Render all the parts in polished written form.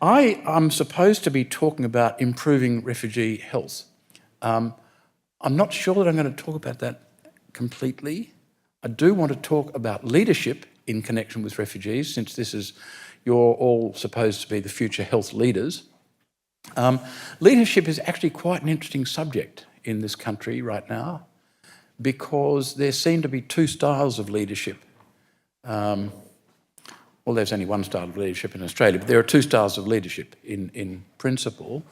I'm supposed to be talking about improving refugee health. I'm not sure that I'm going to talk about that completely. I do want to talk about leadership in connection with refugees, since you're all supposed to be the future health leaders. Leadership is actually quite an interesting subject in this country right now, because there seem to be two styles of leadership. Well, there's only one style of leadership in Australia, but there are two styles of leadership in principle.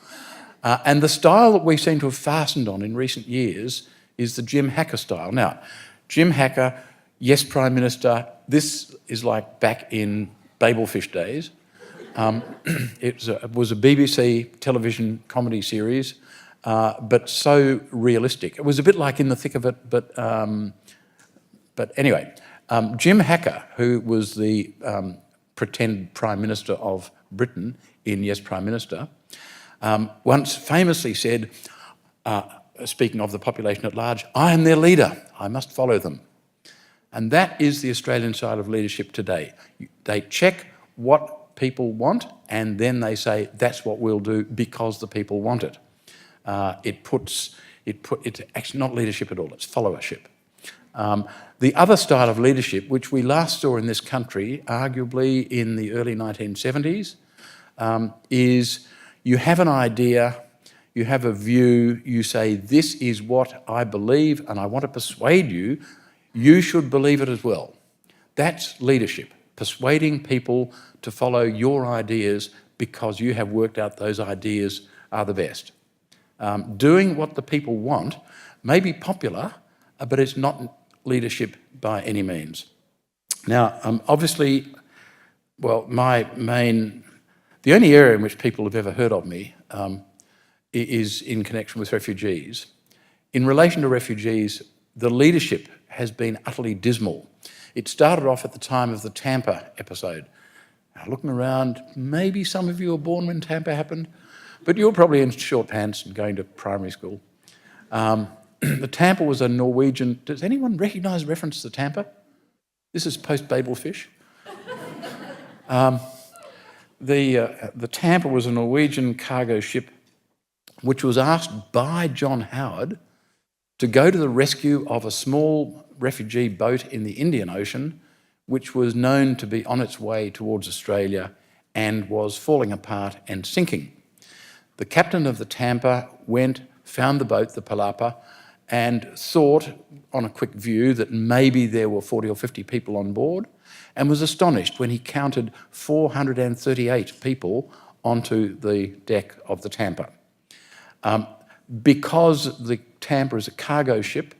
And the style that we seem to have fastened on in recent years is the Jim Hacker style. Now, Jim Hacker, yes, Prime Minister, this is like back in Babelfish days. It was a BBC television comedy series, but so realistic. It was a bit like In the Thick of It, but anyway, Jim Hacker, who was the pretend Prime Minister of Britain in Yes, Prime Minister, once famously said, speaking of the population at large, "I am their leader, I must follow them." And that is the Australian style of leadership today. They check what people want, and then they say, that's what we'll do because the people want it. It's actually not leadership at all, it's followership. The other style of leadership, which we last saw in this country, arguably in the early 1970s, is you have an idea, you have a view, you say, this is what I believe and I want to persuade you, you should believe it as well. That's leadership, persuading people to follow your ideas because you have worked out those ideas are the best. Doing what the people want may be popular, but it's not leadership by any means. Now, obviously, well, the only area in which people have ever heard of me is in connection with refugees. In relation to refugees, the leadership has been utterly dismal. It started off at the time of the Tampa episode. Now, looking around, maybe some of you were born when Tampa happened, but you were probably in short pants and going to primary school. The Tampa was a Norwegian. Does anyone recognise reference to Tampa? This is post-Babelfish. The Tampa was a Norwegian cargo ship which was asked by John Howard to go to the rescue of a small refugee boat in the Indian Ocean, which was known to be on its way towards Australia and was falling apart and sinking. The captain of the Tampa went, found the boat, the Palapa, and thought on a quick view that maybe there were 40 or 50 people on board, and was astonished when he counted 438 people onto the deck of the Tampa. Because the Tampa is a cargo ship,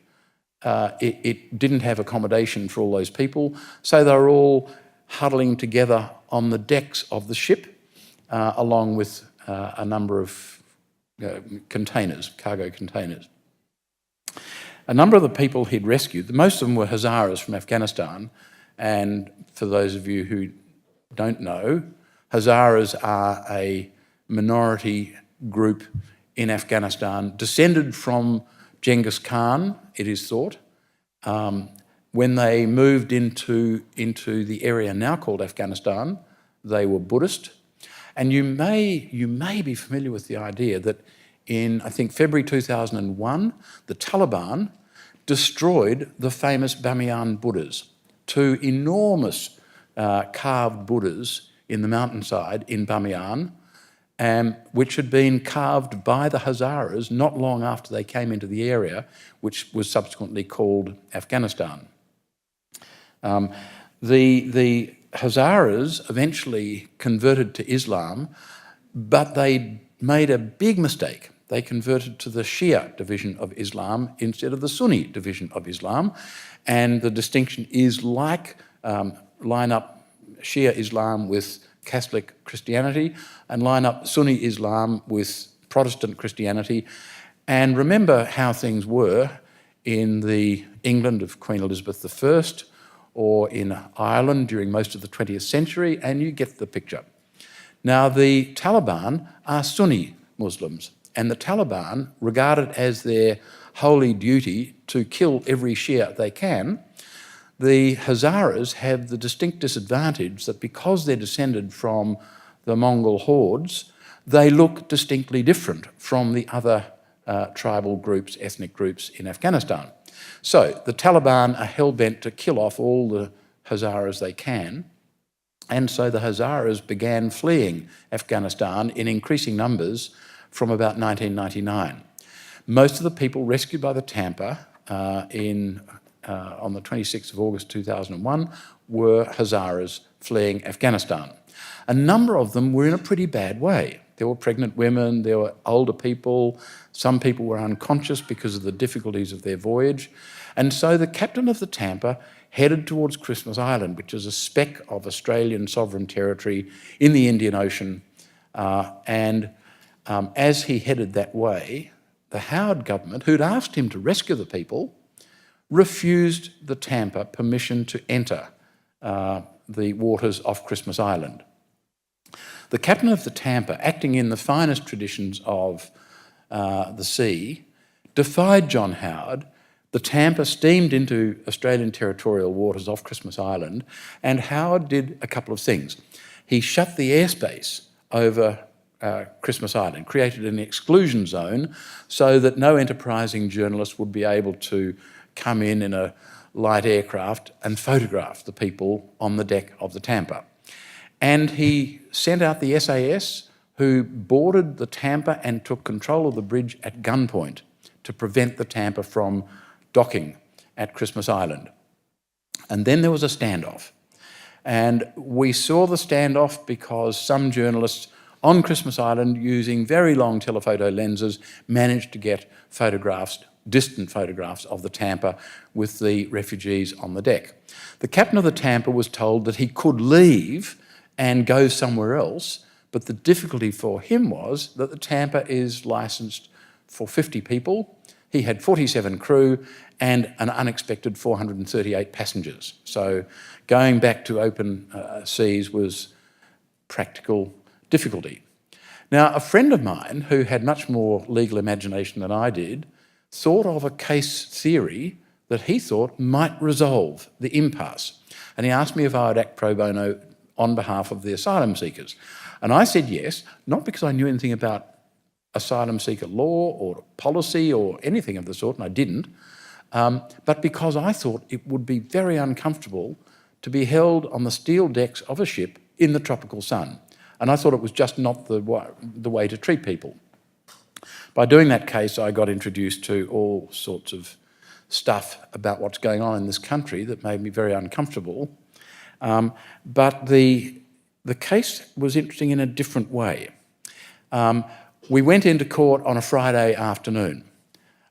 it didn't have accommodation for all those people, so they were all huddling together on the decks of the ship, along with a number of containers, cargo containers. A number of the people he'd rescued, most of them were Hazaras from Afghanistan, and for those of you who don't know, Hazaras are a minority group in Afghanistan, descended from Genghis Khan, it is thought. When they moved into the area now called Afghanistan, they were Buddhist. And you may be familiar with the idea that in, I think, February 2001, the Taliban destroyed the famous Bamiyan Buddhas, two enormous carved Buddhas in the mountainside in Bamiyan, which had been carved by the Hazaras not long after they came into the area, which was subsequently called Afghanistan. The Hazaras eventually converted to Islam, but they made a big mistake. They converted to the Shia division of Islam instead of the Sunni division of Islam, and the distinction is line up Shia Islam with Catholic Christianity and line up Sunni Islam with Protestant Christianity. And remember how things were in the England of Queen Elizabeth I or in Ireland during most of the 20th century, and you get the picture. Now, the Taliban are Sunni Muslims, and the Taliban regard it as their holy duty to kill every Shia they can. The Hazaras have the distinct disadvantage that because they're descended from the Mongol hordes, they look distinctly different from the other tribal groups, ethnic groups in Afghanistan. So the Taliban are hell-bent to kill off all the Hazaras they can, and so the Hazaras began fleeing Afghanistan in increasing numbers from about 1999. Most of the people rescued by the Tampa on the 26th of August 2001 were Hazaras fleeing Afghanistan. A number of them were in a pretty bad way. There were pregnant women, there were older people, some people were unconscious because of the difficulties of their voyage. And so the captain of the Tampa headed towards Christmas Island, which is a speck of Australian sovereign territory in the Indian Ocean. As he headed that way, the Howard government, who'd asked him to rescue the people, refused the Tampa permission to enter the waters off Christmas Island. The captain of the Tampa, acting in the finest traditions of the sea, defied John Howard. The Tampa steamed into Australian territorial waters off Christmas Island, and Howard did a couple of things. He shut the airspace over Christmas Island, created an exclusion zone so that no enterprising journalist would be able to come in a light aircraft and photograph the people on the deck of the Tampa. And he sent out the SAS, who boarded the Tampa and took control of the bridge at gunpoint to prevent the Tampa from docking at Christmas Island. And then there was a standoff. And we saw the standoff because some journalists on Christmas Island, using very long telephoto lenses, managed to get photographs, distant photographs of the Tampa with the refugees on the deck. The captain of the Tampa was told that he could leave and go somewhere else, but the difficulty for him was that the Tampa is licensed for 50 people. He had 47 crew and an unexpected 438 passengers. So going back to open seas was practical difficulty. Now, a friend of mine who had much more legal imagination than I did thought of a case theory that he thought might resolve the impasse. And he asked me if I would act pro bono on behalf of the asylum seekers. And I said yes, not because I knew anything about asylum seeker law or policy or anything of the sort, and I didn't, but because I thought it would be very uncomfortable to be held on the steel decks of a ship in the tropical sun. And I thought it was just not the way to treat people. By doing that case, I got introduced to all sorts of stuff about what's going on in this country that made me very uncomfortable. But the case was interesting in a different way. We went into court on a Friday afternoon,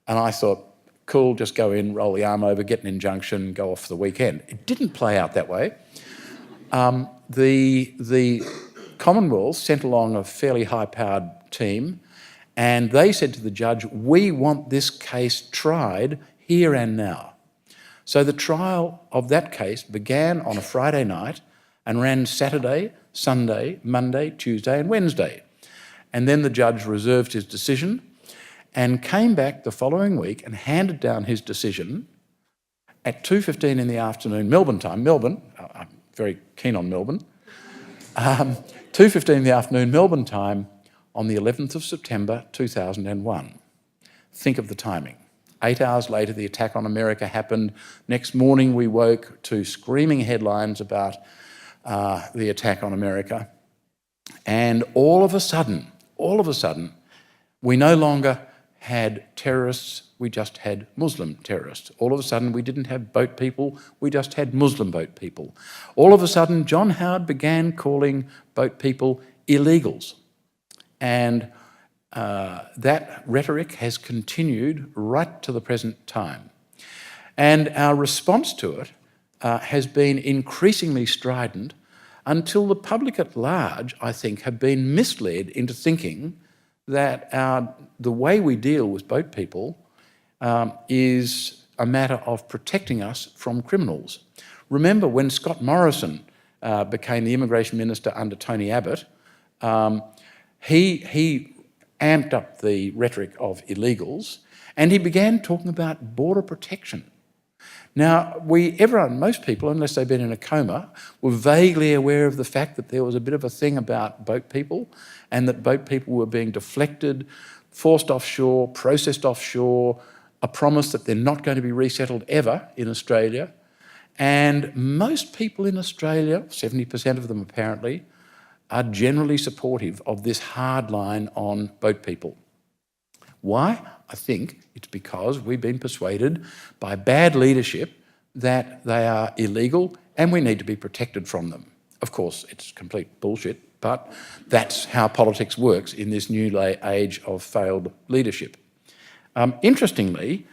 and I thought, cool, just go in, roll the arm over, get an injunction, go off for the weekend. It didn't play out that way. The Commonwealth sent along a fairly high-powered team, and they said to the judge, we want this case tried here and now. So the trial of that case began on a Friday night and ran Saturday, Sunday, Monday, Tuesday and Wednesday. And then the judge reserved his decision and came back the following week and handed down his decision at 2:15 in the afternoon, Melbourne time. Melbourne, I'm very keen on Melbourne. 2:15 in the afternoon, Melbourne time, on the 11th of September 2001. Think of the timing. 8 hours later, the attack on America happened. Next morning, we woke to screaming headlines about the attack on America. And all of a sudden, we no longer had terrorists, we just had Muslim terrorists. All of a sudden, we didn't have boat people, we just had Muslim boat people. All of a sudden, John Howard began calling boat people illegals. And that rhetoric has continued right to the present time. And our response to it has been increasingly strident until the public at large, I think, have been misled into thinking that the way we deal with boat people is a matter of protecting us from criminals. Remember when Scott Morrison became the Immigration Minister under Tony Abbott, he amped up the rhetoric of illegals and he began talking about border protection. Now, most people, unless they've been in a coma, were vaguely aware of the fact that there was a bit of a thing about boat people and that boat people were being deflected, forced offshore, processed offshore, a promise that they're not going to be resettled ever in Australia. And most people in Australia, 70% of them apparently, are generally supportive of this hard line on boat people. Why? I think it's because we've been persuaded by bad leadership that they are illegal and we need to be protected from them. Of course, it's complete bullshit, but that's how politics works in this new age of failed leadership. Interestingly,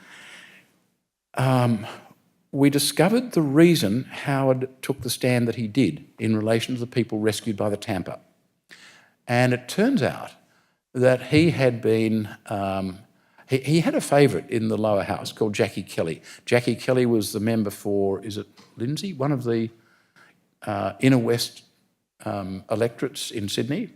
we discovered the reason Howard took the stand that he did in relation to the people rescued by the Tampa. And it turns out that he had been, he had a favourite in the lower house called Jackie Kelly. Jackie Kelly was the member for, is it Lindsay? One of the inner west electorates in Sydney.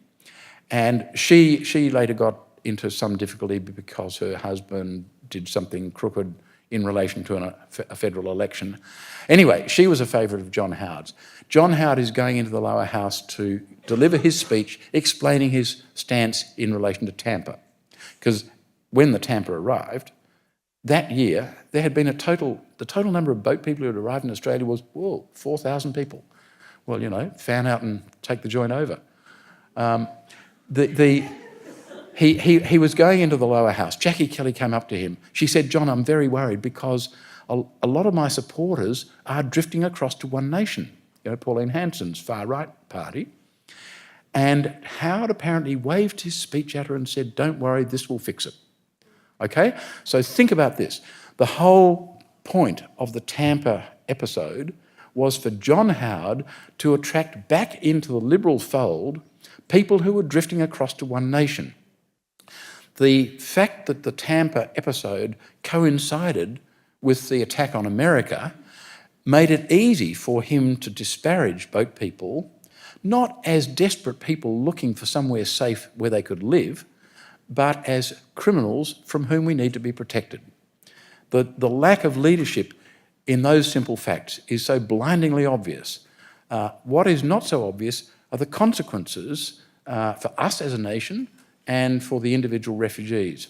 And she later got into some difficulty because her husband did something crooked in relation to a federal election. Anyway, she was a favourite of John Howard's. John Howard is going into the lower house to deliver his speech explaining his stance in relation to Tampa. Because when the Tampa arrived, that year, there had been the total number of boat people who had arrived in Australia was, 4,000 people. Well, you know, fan out and take the joint over. He was going into the lower house. Jackie Kelly came up to him. She said, "John, I'm very worried because a lot of my supporters are drifting across to One Nation, you know, Pauline Hanson's far-right party." And Howard apparently waved his speech at her and said, "Don't worry, this will fix it." Okay? So think about this. The whole point of the Tampa episode was for John Howard to attract back into the Liberal fold people who were drifting across to One Nation. The fact that the Tampa episode coincided with the attack on America made it easy for him to disparage boat people, not as desperate people looking for somewhere safe where they could live, but as criminals from whom we need to be protected. The lack of leadership in those simple facts is so blindingly obvious. What is not so obvious are the consequences for us as a nation and for the individual refugees.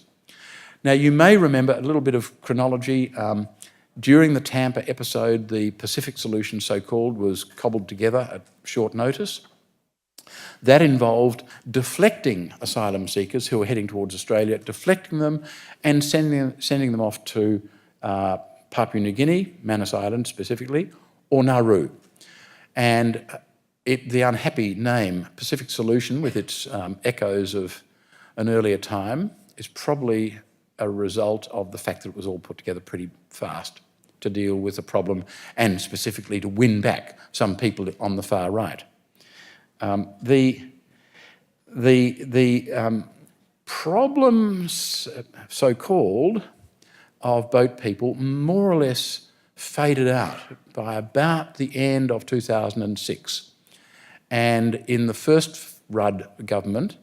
Now, you may remember a little bit of chronology. During the Tampa episode, the Pacific solution, so-called, was cobbled together at short notice. That involved deflecting asylum seekers who were heading towards Australia, deflecting them and sending them off to Papua New Guinea, Manus Island specifically, or Nauru. And the unhappy name Pacific Solution, with its echoes of an earlier time, is probably a result of the fact that it was all put together pretty fast to deal with the problem and specifically to win back some people on the far right. The problems, so-called, of boat people more or less faded out by about the end of 2006. And in the first Rudd government,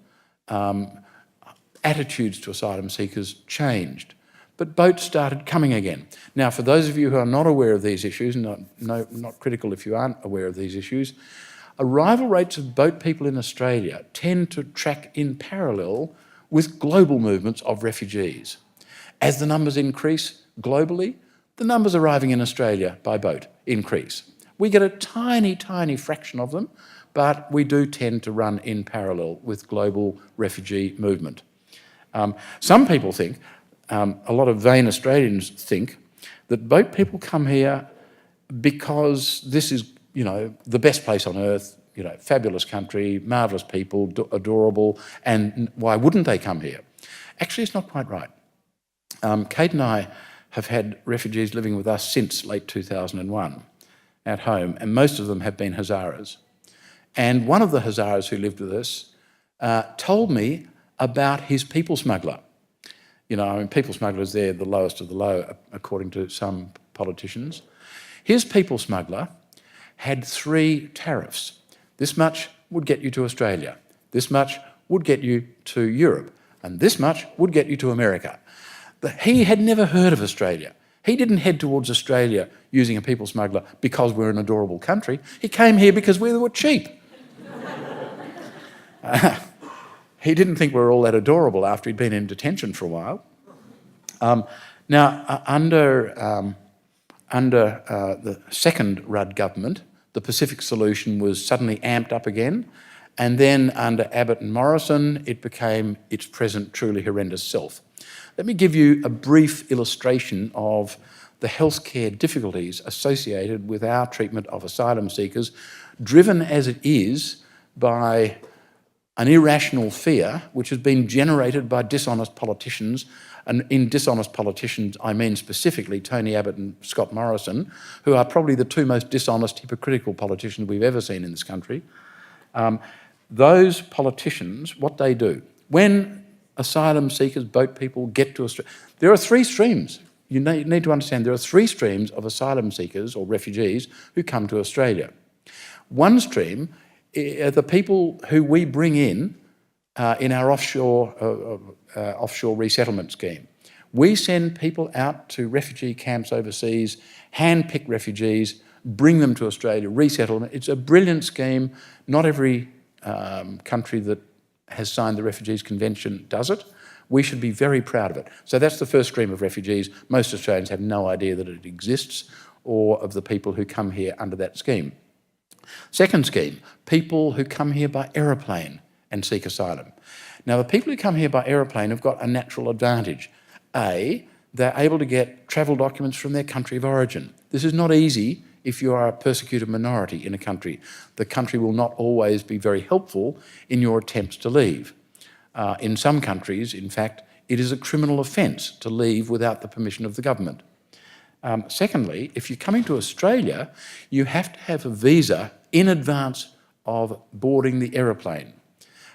attitudes to asylum seekers changed, but boats started coming again. Now, for those of you who are not aware of these issues, not critical if you aren't aware of these issues, arrival rates of boat people in Australia tend to track in parallel with global movements of refugees. As the numbers increase globally, the numbers arriving in Australia by boat increase. We get a tiny, tiny fraction of them, but we do tend to run in parallel with global refugee movement. Some people think, a lot of vain Australians think, that boat people come here because this is, you know, the best place on earth, you know, fabulous country, marvellous people, adorable, and why wouldn't they come here? Actually, it's not quite right. Kate and I have had refugees living with us since late 2001 at home, and most of them have been Hazaras. And one of the Hazaras who lived with us told me about his people smuggler. You know, I mean, people smugglers, they're the lowest of the low, according to some politicians. His people smuggler had 3 tariffs. This much would get you to Australia, this much would get you to Europe, and this much would get you to America. He had never heard of Australia. He didn't head towards Australia using a people smuggler because we're an adorable country. He came here because we were cheap. He didn't think we were all that adorable after he'd been in detention for a while. Under the second Rudd government, the Pacific solution was suddenly amped up again, and then under Abbott and Morrison, it became its present truly horrendous self. Let me give you a brief illustration of the healthcare difficulties associated with our treatment of asylum seekers, driven as it is by an irrational fear which has been generated by dishonest politicians. And in dishonest politicians, I mean specifically Tony Abbott and Scott Morrison, who are probably the two most dishonest, hypocritical politicians we've ever seen in this country. Those politicians, what they do, when asylum seekers, boat people get to Australia, there are three streams. You need to understand there are three streams of asylum seekers or refugees who come to Australia. One stream are the people who we bring in our offshore resettlement scheme. We send people out to refugee camps overseas, hand-pick refugees, bring them to Australia, resettle them. It's a brilliant scheme. Not every country that has signed the Refugees Convention does it. We should be very proud of it. So that's the first stream of refugees. Most Australians have no idea that it exists or of the people who come here under that scheme. Second scheme, people who come here by aeroplane and seek asylum. Now, the people who come here by aeroplane have got a natural advantage. A, they're able to get travel documents from their country of origin. This is not easy if you are a persecuted minority in a country. The country will not always be very helpful in your attempts to leave. In some countries, in fact, it is a criminal offence to leave without the permission of the government. Secondly, if you're coming to Australia, you have to have a visa in advance of boarding the aeroplane.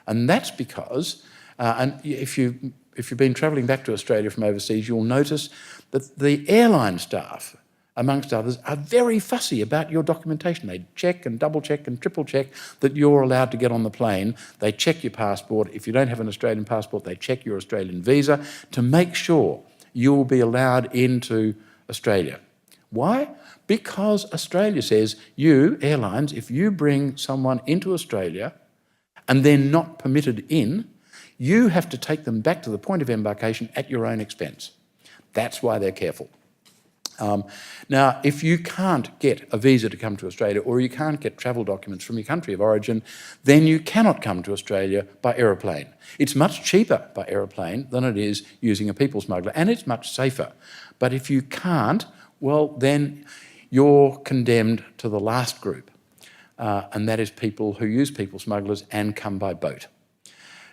And that's because, and if you've been travelling back to Australia from overseas, you'll notice that the airline staff, amongst others, are very fussy about your documentation. They check and double check and triple check that you're allowed to get on the plane. They check your passport. If you don't have an Australian passport, they check your Australian visa to make sure you will be allowed into Australia. Why? Because Australia says, you, airlines, if you bring someone into Australia and they're not permitted in, you have to take them back to the point of embarkation at your own expense. That's why they're careful. Now, if you can't get a visa to come to Australia or you can't get travel documents from your country of origin, then you cannot come to Australia by aeroplane. It's much cheaper by aeroplane than it is using a people smuggler, and it's much safer. But if you can't, well, then you're condemned to the last group, and that is people who use people smugglers and come by boat.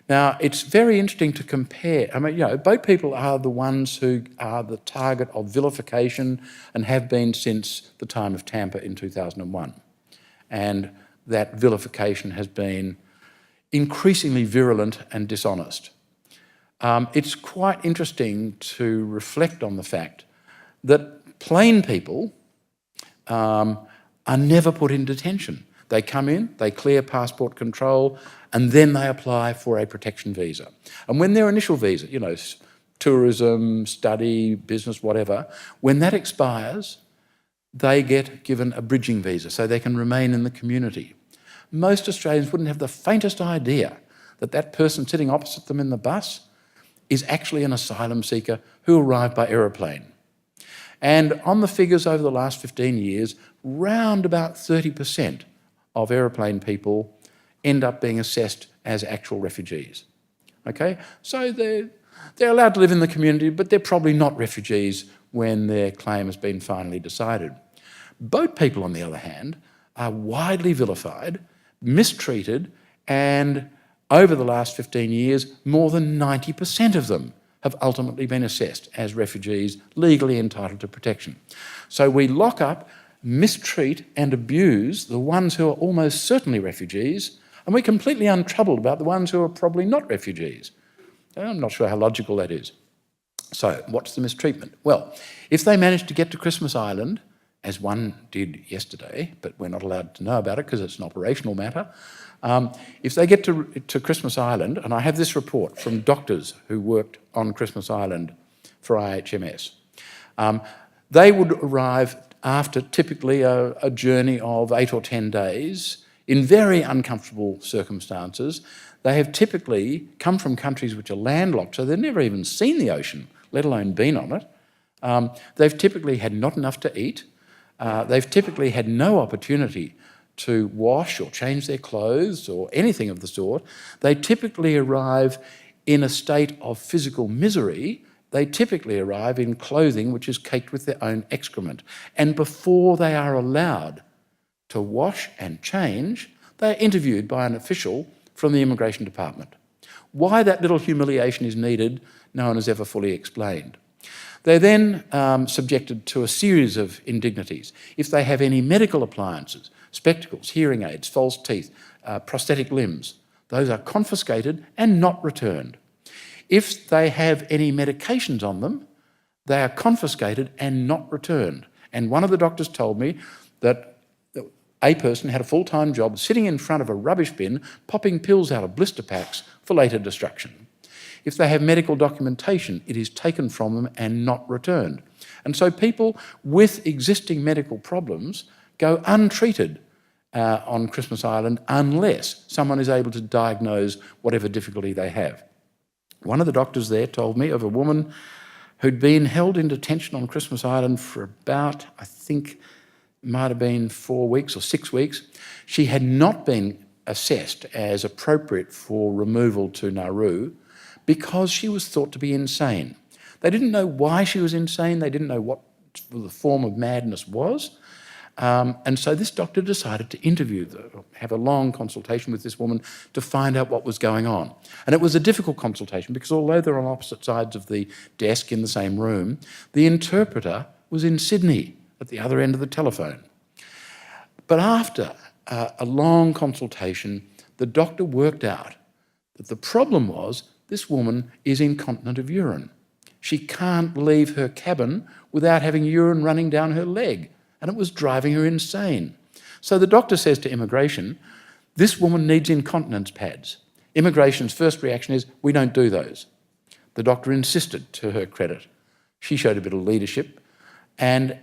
Now, it's very interesting to compare. I mean, you know, boat people are the ones who are the target of vilification and have been since the time of Tampa in 2001. And that vilification has been increasingly virulent and dishonest. It's quite interesting to reflect on the fact that plain people are never put in detention. They come in, they clear passport control, and then they apply for a protection visa. And when their initial visa, you know, tourism, study, business, whatever, when that expires, they get given a bridging visa so they can remain in the community. Most Australians wouldn't have the faintest idea that that person sitting opposite them in the bus is actually an asylum seeker who arrived by aeroplane. And on the figures over the last 15 years, round about 30% of aeroplane people end up being assessed as actual refugees. Okay? So they're allowed to live in the community, but they're probably not refugees when their claim has been finally decided. Boat people, on the other hand, are widely vilified, mistreated, and over the last 15 years, more than 90% of them have ultimately been assessed as refugees legally entitled to protection. So we lock up, mistreat and abuse the ones who are almost certainly refugees, and we're completely untroubled about the ones who are probably not refugees. I'm not sure how logical that is. So what's the mistreatment? Well, if they manage to get to Christmas Island, as one did yesterday, but we're not allowed to know about it because it's an operational matter, if they get to Christmas Island, and I have this report from doctors who worked on Christmas Island for IHMS, They would arrive after typically a journey of 8 or 10 days in very uncomfortable circumstances. They have typically come from countries which are landlocked, so they've never even seen the ocean, let alone been on it. They've typically had not enough to eat. They've typically had no opportunity to wash or change their clothes or anything of the sort. They typically arrive in a state of physical misery. They typically arrive in clothing which is caked with their own excrement. And before they are allowed to wash and change, they are interviewed by an official from the Immigration Department. Why that little humiliation is needed, no one has ever fully explained. They're then subjected to a series of indignities. If they have any medical appliances, spectacles, hearing aids, false teeth, prosthetic limbs, those are confiscated and not returned. If they have any medications on them, they are confiscated and not returned. And one of the doctors told me that a person had a full-time job sitting in front of a rubbish bin, popping pills out of blister packs for later destruction. If they have medical documentation, it is taken from them and not returned. And so people with existing medical problems go untreated on Christmas Island unless someone is able to diagnose whatever difficulty they have. One of the doctors there told me of a woman who'd been held in detention on Christmas Island for about, I think, might have been 4 weeks or 6 weeks. She had not been assessed as appropriate for removal to Nauru because she was thought to be insane. They didn't know why she was insane. They didn't know what the form of madness was. And so this doctor decided to have a long consultation with this woman to find out what was going on. And it was a difficult consultation because although they're on opposite sides of the desk in the same room, the interpreter was in Sydney at the other end of the telephone. But after a long consultation, the doctor worked out that the problem was this woman is incontinent of urine. She can't leave her cabin without having urine running down her leg, and it was driving her insane. So the doctor says to immigration, this woman needs incontinence pads. Immigration's first reaction is, we don't do those. The doctor insisted, to her credit. She showed a bit of leadership, and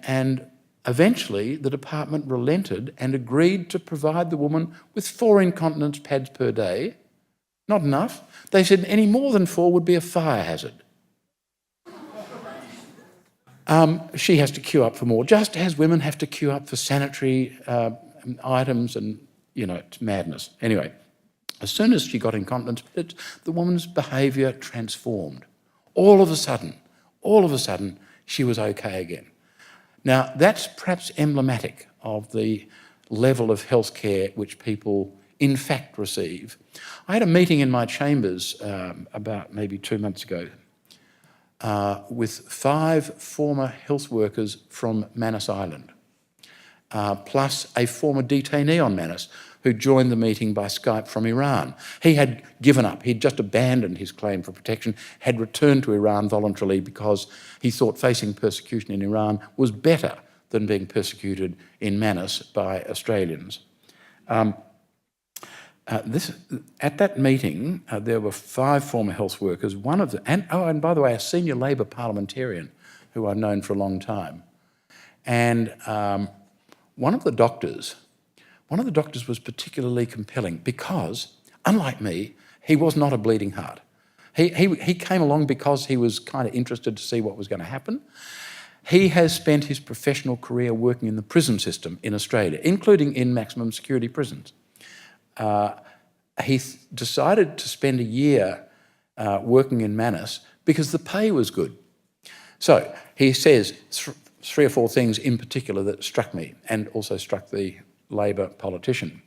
eventually the department relented and agreed to provide the woman with 4 incontinence pads per day. Not enough. They said any more than 4 would be a fire hazard. She has to queue up for more, just as women have to queue up for sanitary items, and, you know, it's madness. Anyway, as soon as she got incontinence pads, the woman's behaviour transformed. All of a sudden, she was okay again. Now, that's perhaps emblematic of the level of healthcare which people in fact receive. I had a meeting in my chambers about maybe 2 months ago with 5 former health workers from Manus Island, plus a former detainee on Manus who joined the meeting by Skype from Iran. He had given up. He'd just abandoned his claim for protection, had returned to Iran voluntarily because he thought facing persecution in Iran was better than being persecuted in Manus by Australians. At that meeting, there were 5 former health workers, one of them, and by the way, a senior Labor parliamentarian who I've known for a long time. And one of the doctors was particularly compelling because, unlike me, he was not a bleeding heart. He came along because he was kind of interested to see what was going to happen. He has spent his professional career working in the prison system in Australia, including in maximum security prisons. He decided to spend a year working in Manus because the pay was good. So he says 3 or 4 things in particular that struck me and also struck the Labor politician.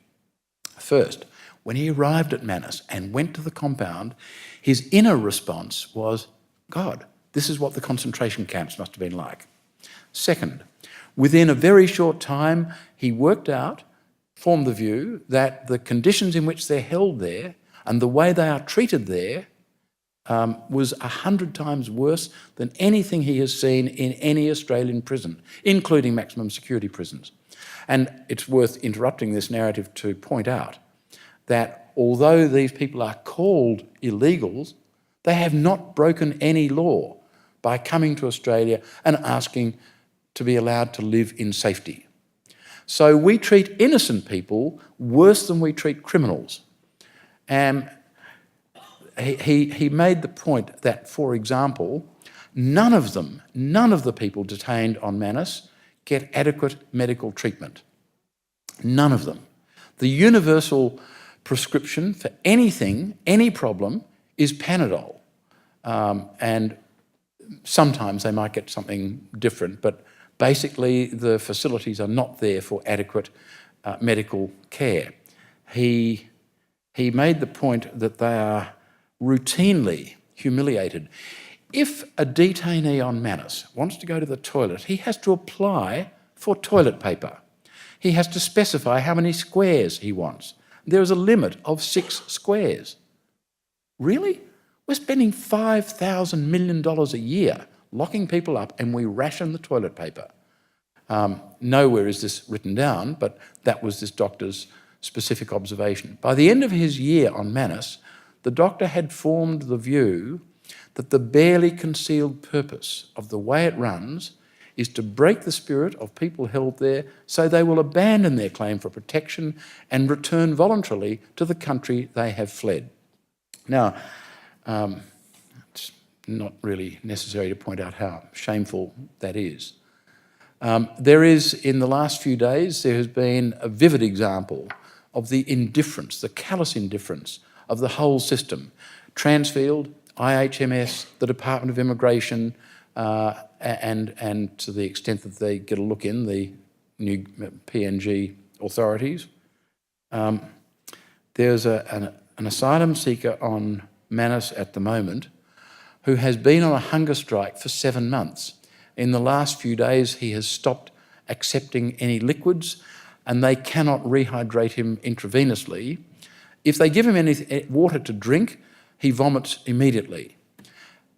First, when he arrived at Manus and went to the compound, his inner response was, God, this is what the concentration camps must have been like. Second, within a very short time, he formed the view that the conditions in which they're held there and the way they are treated there was 100 times worse than anything he has seen in any Australian prison, including maximum security prisons. And it's worth interrupting this narrative to point out that although these people are called illegals, they have not broken any law by coming to Australia and asking to be allowed to live in safety. So we treat innocent people worse than we treat criminals. And he made the point that, for example, none of the people detained on Manus get adequate medical treatment. None of them. The universal prescription for anything, any problem, is Panadol. And sometimes they might get something different, but basically the facilities are not there for adequate medical care. He made the point that they are routinely humiliated. If a detainee on Manus wants to go to the toilet, he has to apply for toilet paper. He has to specify how many squares he wants. There is a limit of 6 squares. Really? We're spending $5,000 million a year locking people up, and we ration the toilet paper. Nowhere is this written down, but that was this doctor's specific observation. By the end of his year on Manus, the doctor had formed the view that the barely concealed purpose of the way it runs is to break the spirit of people held there so they will abandon their claim for protection and return voluntarily to the country they have fled. Now, it's not really necessary to point out how shameful that is. There is, in the last few days, there has been a vivid example of the indifference, the callous indifference of the whole system. Transfield, IHMS, the Department of Immigration, and to the extent that they get a look in, the new PNG authorities. There's an asylum seeker on Manus at the moment who has been on a hunger strike for 7 months. In the last few days, he has stopped accepting any liquids, and they cannot rehydrate him intravenously. If they give him any water to drink, he vomits immediately.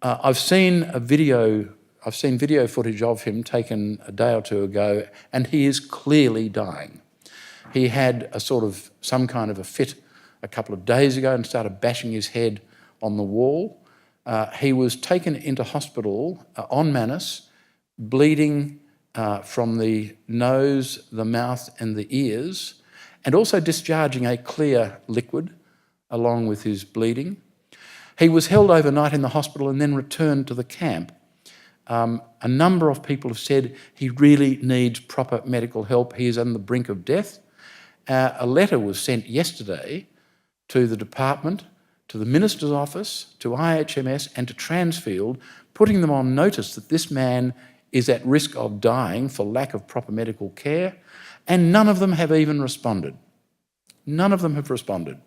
I've seen video footage of him taken a day or two ago, and he is clearly dying. He had some kind of a fit a couple of days ago and started bashing his head on the wall. He was taken into hospital on Manus, bleeding from the nose, the mouth and the ears, and also discharging a clear liquid along with his bleeding. He was held overnight in the hospital and then returned to the camp. A number of people have said he really needs proper medical help. He is on the brink of death. A letter was sent yesterday to the department, to the Minister's office, to IHMS and to Transfield, putting them on notice that this man is at risk of dying for lack of proper medical care, and none of them have even responded. None of them have responded.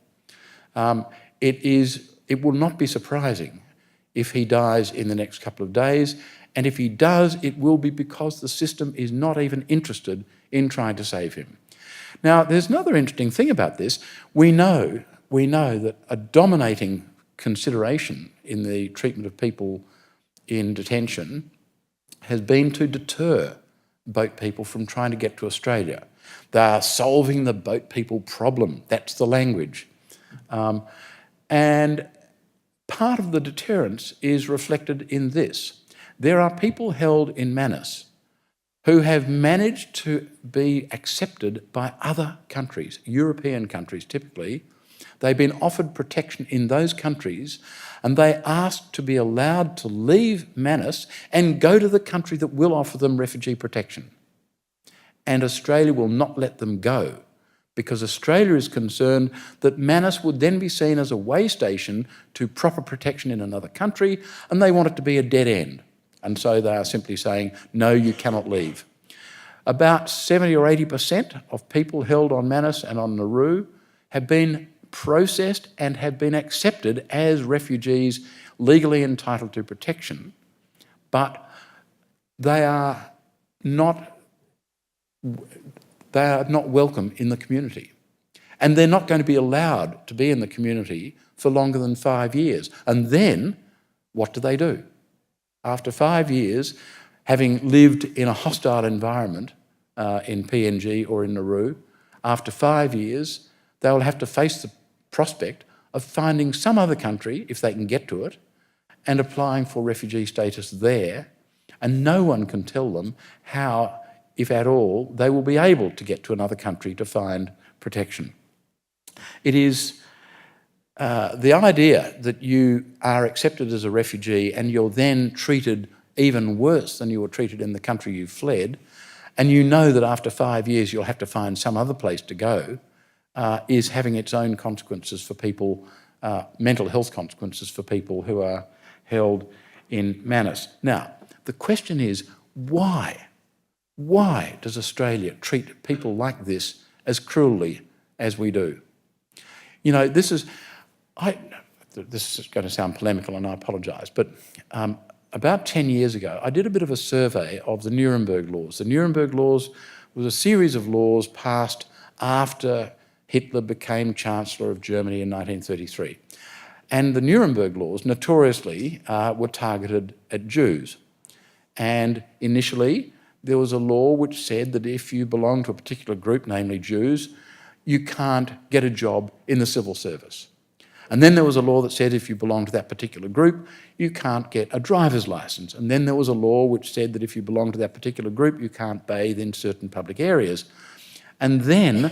It will not be surprising if he dies in the next couple of days, and if he does, it will be because the system is not even interested in trying to save him. Now, there's another interesting thing about this. We know that a dominating consideration in the treatment of people in detention has been to deter boat people from trying to get to Australia. They are solving the boat people problem. That's the language. And part of the deterrence is reflected in this. There are people held in Manus who have managed to be accepted by other countries, European countries typically. They've been offered protection in those countries, and they asked to be allowed to leave Manus and go to the country that will offer them refugee protection. And Australia will not let them go, because Australia is concerned that Manus would then be seen as a way station to proper protection in another country, and they want it to be a dead end. And so they are simply saying, no, you cannot leave. About 70 or 80% of people held on Manus and on Nauru have been processed and have been accepted as refugees legally entitled to protection, but they are not welcome in the community. And they're not going to be allowed to be in the community for longer than 5 years. And then, what do? After 5 years, having lived in a hostile environment in PNG or in Nauru, after 5 years, they will have to face the prospect of finding some other country, if they can get to it, and applying for refugee status there, and no one can tell them how, if at all, they will be able to get to another country to find protection. It is the idea that you are accepted as a refugee and you're then treated even worse than you were treated in the country you fled, and you know that after 5 years you'll have to find some other place to go, is having its own consequences for people, mental health consequences for people who are held in Manus. Now, the question is, why? Why does Australia treat people like this as cruelly as we do? You know, this is going to sound polemical and I apologise, but about 10 years ago, I did a bit of a survey of the Nuremberg laws. The Nuremberg laws was a series of laws passed after Hitler became Chancellor of Germany in 1933. And the Nuremberg laws notoriously were targeted at Jews. And initially, there was a law which said that if you belong to a particular group, namely Jews, you can't get a job in the civil service. And then there was a law that said if you belong to that particular group, you can't get a driver's licence. And then there was a law which said that if you belong to that particular group, you can't bathe in certain public areas. And then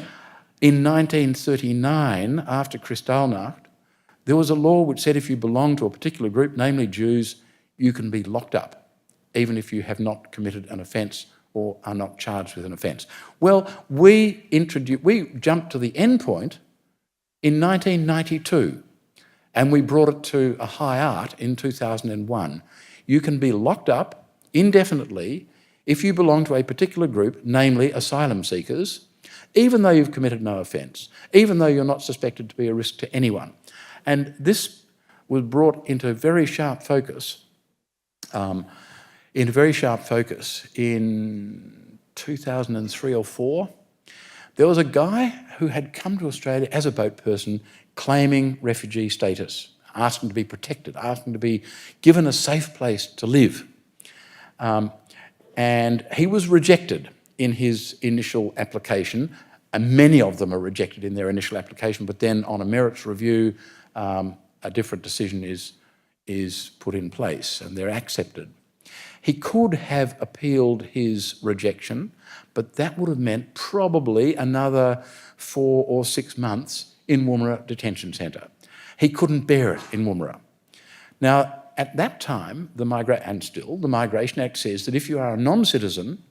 in 1939, after Kristallnacht, there was a law which said if you belong to a particular group, namely Jews, you can be locked up, even if you have not committed an offence or are not charged with an offence. Well, we jumped to the end point in 1992, and we brought it to a high art in 2001. You can be locked up indefinitely if you belong to a particular group, namely asylum seekers, even though you've committed no offence, even though you're not suspected to be a risk to anyone. And this was brought into very sharp focus, in 2003 or 4. There was a guy who had come to Australia as a boat person claiming refugee status, asking to be protected, asking to be given a safe place to live. And he was rejected in his initial application, and many of them are rejected in their initial application, but then on a merits review, a different decision is put in place and they're accepted. He could have appealed his rejection, but that would have meant probably another 4 or 6 months in Woomera Detention Centre. He couldn't bear it in Woomera. Now, at that time, the Migration Act says that if you are a non-citizen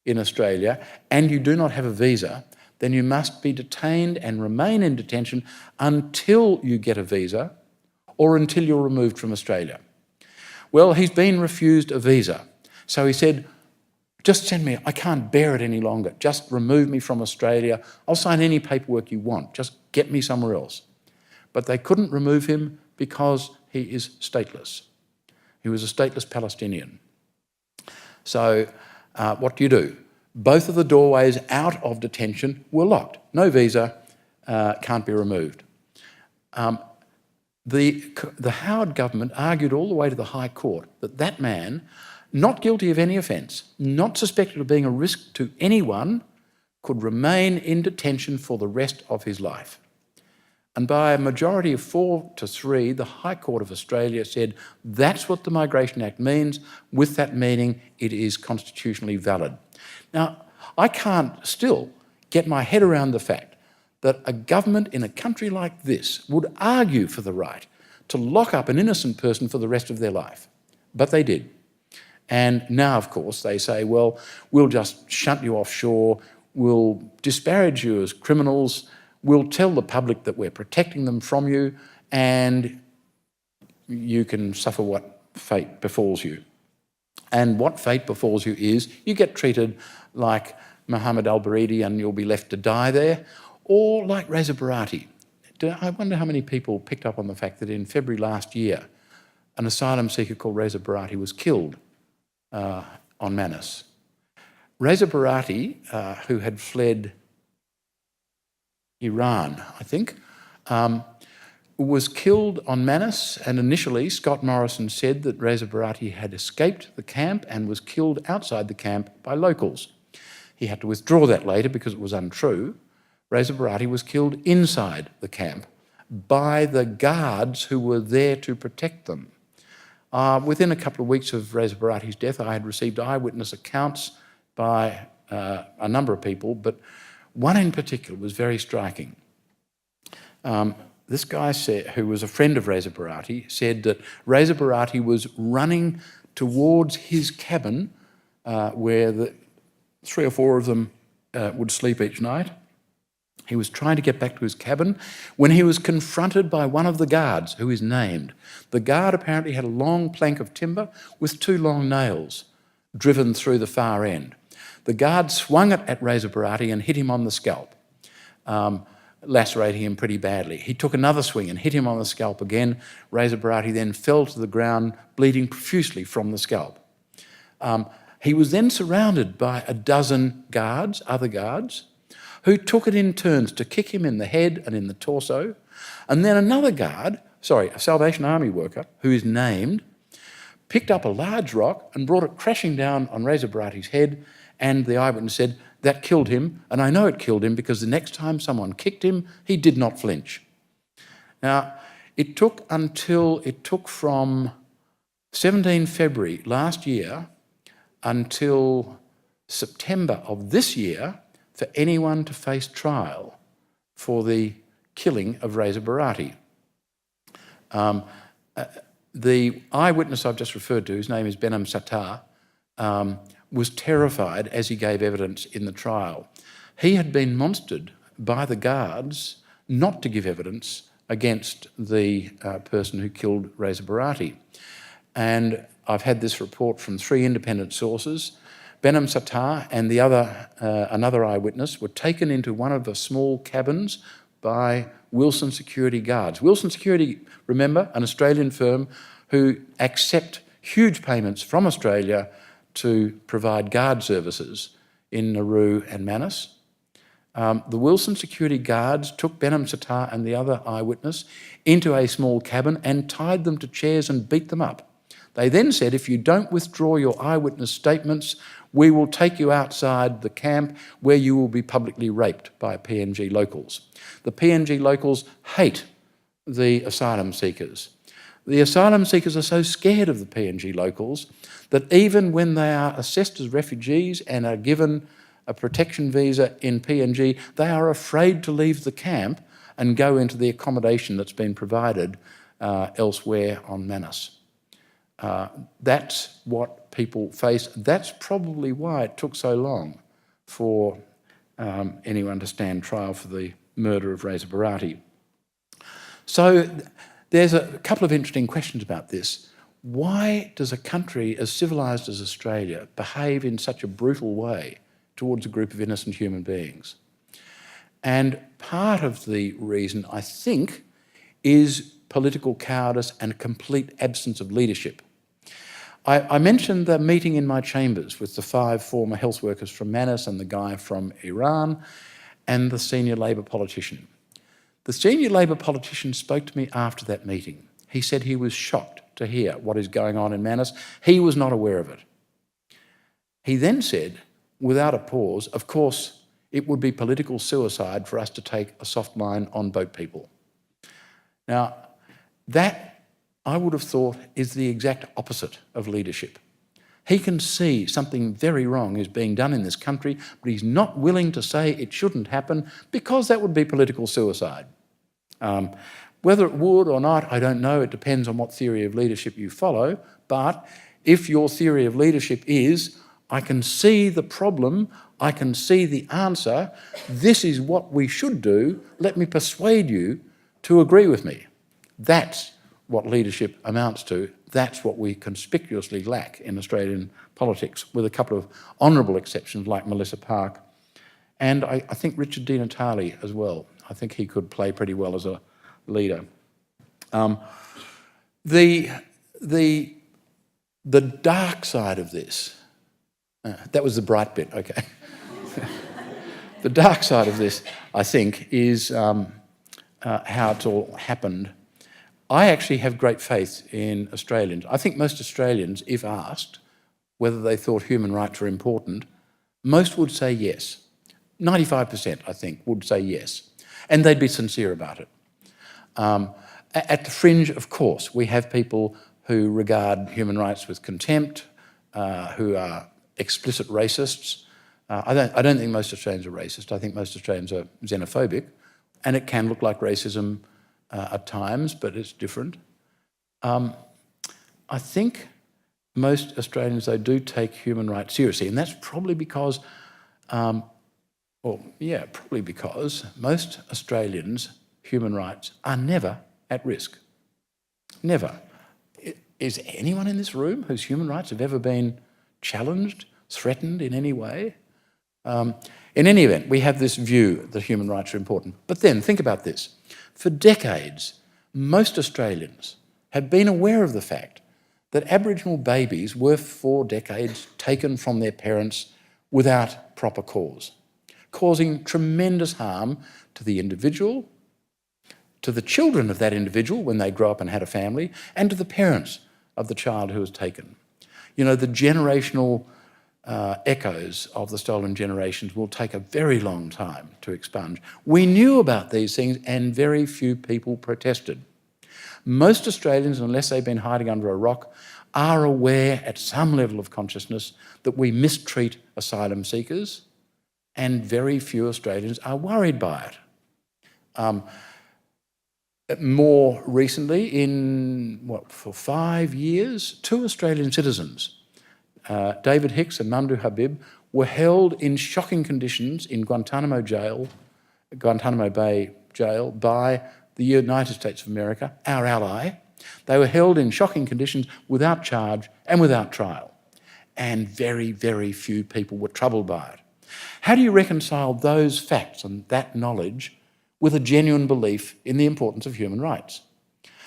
in Australia and you do not have a visa, then you must be detained and remain in detention until you get a visa or until you're removed from Australia. Well, he's been refused a visa. So he said, just send me, I can't bear it any longer. Just remove me from Australia. I'll sign any paperwork you want. Just get me somewhere else. But they couldn't remove him because he is stateless. He was a stateless Palestinian. So what do? Both of the doorways out of detention were locked. No visa, can't be removed. The Howard government argued all the way to the High Court that that man, not guilty of any offence, not suspected of being a risk to anyone, could remain in detention for the rest of his life. And by a majority of 4-3, the High Court of Australia said that's what the Migration Act means. With that meaning, it is constitutionally valid. Now, I can't still get my head around the fact that a government in a country like this would argue for the right to lock up an innocent person for the rest of their life. But they did. And now, of course, they say, well, we'll just shunt you offshore, we'll disparage you as criminals, we'll tell the public that we're protecting them from you, and you can suffer what fate befalls you. And what fate befalls you is you get treated like Mohammed al-Baridi and you'll be left to die there, or like Reza Barati. I wonder how many people picked up on the fact that in February last year, an asylum seeker called Reza Barati was killed on Manus. Reza Barati, who had fled Iran, I think, was killed on Manus, and initially Scott Morrison said that Reza Barati had escaped the camp and was killed outside the camp by locals. He had to withdraw that later because it was untrue. Reza Barati was killed inside the camp by the guards who were there to protect them. Within a couple of weeks of Reza Barati's death, I had received eyewitness accounts by a number of people, but one in particular was very striking. This guy said, who was a friend of Reza Barati, said that Reza Barati was running towards his cabin where the 3 or 4 of them would sleep each night. He was trying to get back to his cabin when he was confronted by one of the guards, who is named. The guard apparently had a long plank of timber with 2 long nails driven through the far end. The guard swung it at Reza Barati and hit him on the scalp, lacerating him pretty badly. He took another swing and hit him on the scalp again. Reza Barati then fell to the ground, bleeding profusely from the scalp. He was then surrounded by a dozen guards, other guards, who took it in turns to kick him in the head and in the torso. And then another guard, a Salvation Army worker, who is named, picked up a large rock and brought it crashing down on Reza Barati's head, and the eyewitness said, that killed him, and I know it killed him because the next time someone kicked him, he did not flinch. Now, it took from 17 February last year until September of this year for anyone to face trial for the killing of Reza Barati. The eyewitness I've just referred to, his name is Behnam Sattar, was terrified as he gave evidence in the trial. He had been monstered by the guards not to give evidence against the person who killed Reza Barati. And I've had this report from 3 independent sources. Behnam Sattar and another eyewitness were taken into one of the small cabins by Wilson Security guards. Wilson Security, remember, an Australian firm who accept huge payments from Australia to provide guard services in Nauru and Manus. The Wilson Security guards took Behnam Sattar and the other eyewitness into a small cabin and tied them to chairs and beat them up. They then said, if you don't withdraw your eyewitness statements, we will take you outside the camp where you will be publicly raped by PNG locals. The PNG locals hate the asylum seekers. The asylum seekers are so scared of the PNG locals that even when they are assessed as refugees and are given a protection visa in PNG, they are afraid to leave the camp and go into the accommodation that's been provided elsewhere on Manus. That's what people face. That's probably why it took so long for anyone to stand trial for the murder of Reza Barati. So there's a couple of interesting questions about this. Why does a country as civilised as Australia behave in such a brutal way towards a group of innocent human beings? And part of the reason, I think, is political cowardice and complete absence of leadership. I mentioned the meeting in my chambers with the 5 former health workers from Manus and the guy from Iran and the senior Labor politician. The senior Labor politician spoke to me after that meeting. He said he was shocked to hear what is going on in Manus. He was not aware of it. He then said, without a pause, of course, it would be political suicide for us to take a soft line on boat people. Now, that, I would have thought, is the exact opposite of leadership. He can see something very wrong is being done in this country, but he's not willing to say it shouldn't happen because that would be political suicide. Whether it would or not, I don't know. It depends on what theory of leadership you follow. But if your theory of leadership is, I can see the problem, I can see the answer, this is what we should do, let me persuade you to agree with me. That's what leadership amounts to. That's what we conspicuously lack in Australian politics, with a couple of honourable exceptions like Melissa Park and I think Richard Di Natale as well. I think he could play pretty well as a leader. The dark side of this, that was the bright bit, okay. The dark side of this, I think, is how it's all happened. I actually have great faith in Australians. I think most Australians, if asked whether they thought human rights were important, most would say yes. 95%, I think, would say yes. And they'd be sincere about it. At the fringe, of course, we have people who regard human rights with contempt, who are explicit racists. I don't think most Australians are racist. I think most Australians are xenophobic, and it can look like racism at times, but it's different. I think most Australians, though, do take human rights seriously, and that's probably because, probably because most Australians' human rights are never at risk. Never. Is anyone in this room whose human rights have ever been challenged, threatened in any way? In any event, we have this view that human rights are important. But then, think about this. For decades, most Australians have been aware of the fact that Aboriginal babies were for decades taken from their parents without proper cause, causing tremendous harm to the individual, to the children of that individual when they grow up and had a family, and to the parents of the child who was taken. You know, the generational echoes of the stolen generations will take a very long time to expunge. We knew about these things and very few people protested. Most Australians, unless they've been hiding under a rock, are aware at some level of consciousness that we mistreat asylum seekers, and very few Australians are worried by it. More recently, for 5 years, 2 Australian citizens, David Hicks and Mamdouh Habib, were held in shocking conditions in Guantanamo Bay Jail by the United States of America, our ally. They were held in shocking conditions without charge and without trial. And very, very few people were troubled by it. How do you reconcile those facts and that knowledge with a genuine belief in the importance of human rights?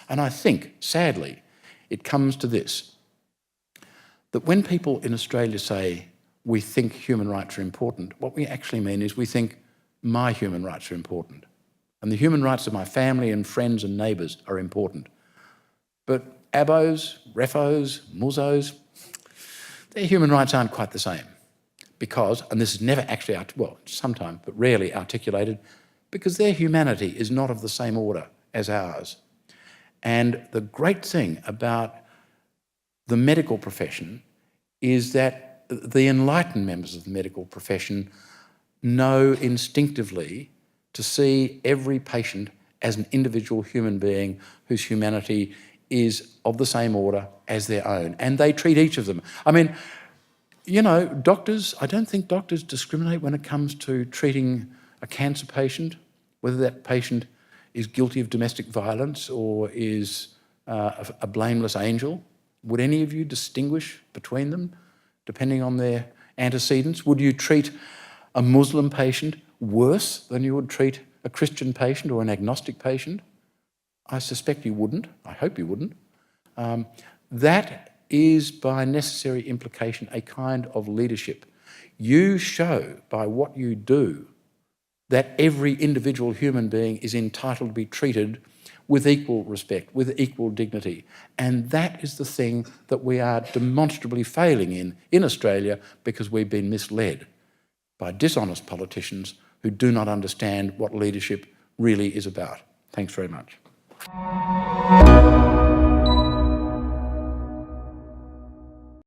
And I think, sadly, it comes to this, that when people in Australia say, we think human rights are important, what we actually mean is we think my human rights are important. And the human rights of my family and friends and neighbours are important. But abos, refos, musos, their human rights aren't quite the same. Because, and this is never actually, sometimes, but rarely articulated, because their humanity is not of the same order as ours. And the great thing about the medical profession is that the enlightened members of the medical profession know instinctively to see every patient as an individual human being whose humanity is of the same order as their own. And they treat each of them. I mean, you know, doctors, I don't think doctors discriminate when it comes to treating a cancer patient, whether that patient is guilty of domestic violence or is a blameless angel. Would any of you distinguish between them, depending on their antecedents? Would you treat a Muslim patient worse than you would treat a Christian patient or an agnostic patient? I suspect you wouldn't. I hope you wouldn't. That is, by necessary implication, a kind of leadership. You show by what you do that every individual human being is entitled to be treated with equal respect, with equal dignity. And that is the thing that we are demonstrably failing in Australia, because we've been misled by dishonest politicians who do not understand what leadership really is about. Thanks very much.